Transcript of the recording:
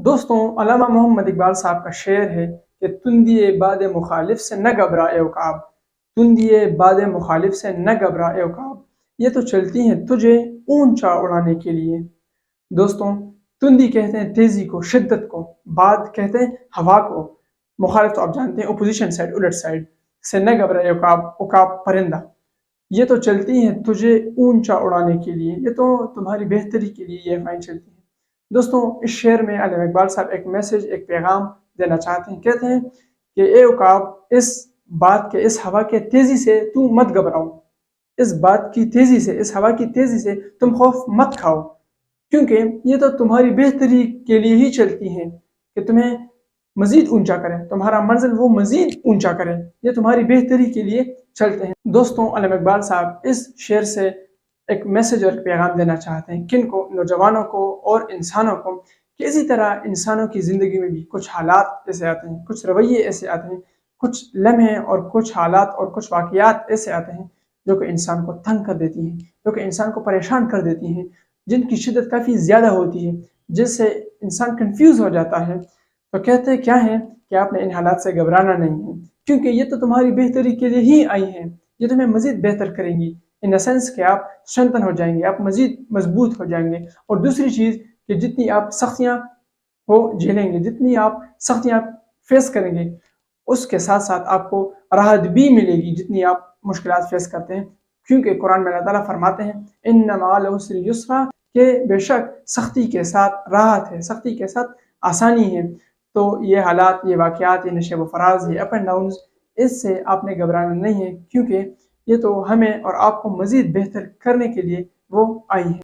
دوستوں، علامہ محمد اقبال صاحب کا شعر ہے کہ تندیے باد مخالف سے نہ گھبرائے عقاب، تندیے باد مخالف سے نہ گھبرائے عقاب، یہ تو چلتی ہیں تجھے اونچا اڑانے کے لیے۔ دوستوں، تندی کہتے ہیں تیزی کو، شدت کو، باد کہتے ہیں ہوا کو، مخالف تو آپ جانتے ہیں اپوزیشن سائڈ، الٹ سائڈ، سے نہ گھبرائے عقاب، عقاب پرندہ، یہ تو چلتی ہیں تجھے اونچا اڑانے کے لیے، یہ تو تمہاری بہتری کے لیے یہ افواہیں چلتی ہیں۔ دوستوں، اس شعر میں علامہ اقبال صاحب ایک میسج، ایک پیغام دینا چاہتے ہیں۔ کہتے ہیں کہ اے عقاب، اس بات کے، اس ہوا کے تیزی سے تو مت گھبراؤ، اس بات کی تیزی سے، اس ہوا کی تیزی سے تم خوف مت کھاؤ، کیونکہ یہ تو تمہاری بہتری کے لیے ہی چلتی ہیں کہ تمہیں مزید اونچا کریں، تمہارا منزل وہ مزید اونچا کریں، یہ تمہاری بہتری کے لیے چلتے ہیں۔ دوستوں، علامہ اقبال صاحب اس شعر سے ایک میسج اور پیغام دینا چاہتے ہیں، کن کو؟ نوجوانوں کو اور انسانوں کو، کہ اسی طرح انسانوں کی زندگی میں بھی کچھ حالات ایسے آتے ہیں، کچھ رویے ایسے آتے ہیں، کچھ لمحے اور کچھ حالات اور کچھ واقعات ایسے آتے ہیں جو کہ انسان کو تنگ کر دیتی ہیں، جو کہ انسان کو پریشان کر دیتی ہیں، جن کی شدت کافی زیادہ ہوتی ہے، جس سے انسان کنفیوز ہو جاتا ہے۔ تو کہتے کیا ہیں کہ آپ نے ان حالات سے گھبرانا نہیں ہے، کیونکہ یہ تو تمہاری بہتری کے لیے ہی آئی ہیں، یہ تمہیں مزید بہتر کریں گی، ان سینس کہ آپ اسٹرنتھن ہو جائیں گے، آپ مزید مضبوط ہو جائیں گے۔ اور دوسری چیز کہ جتنی آپ سختیاں کو جھیلیں گے، جتنی آپ سختیاں فیس کریں گے، اس کے ساتھ ساتھ آپ کو راحت بھی ملے گی جتنی آپ مشکلات فیس کرتے ہیں، کیونکہ قرآن میں اللہ تعالیٰ فرماتے ہیں ان مع العسر یسرا، کہ بے شک سختی کے ساتھ راحت ہے، سختی کے ساتھ آسانی ہے۔ تو یہ حالات، یہ واقعات، یہ نشیب و فراز، یہ اپ اینڈ ڈاؤنز، اس سے آپ نے گھبرانا نہیں ہے، کیونکہ یہ تو ہمیں اور آپ کو مزید بہتر کرنے کے لیے وہ آئی ہیں۔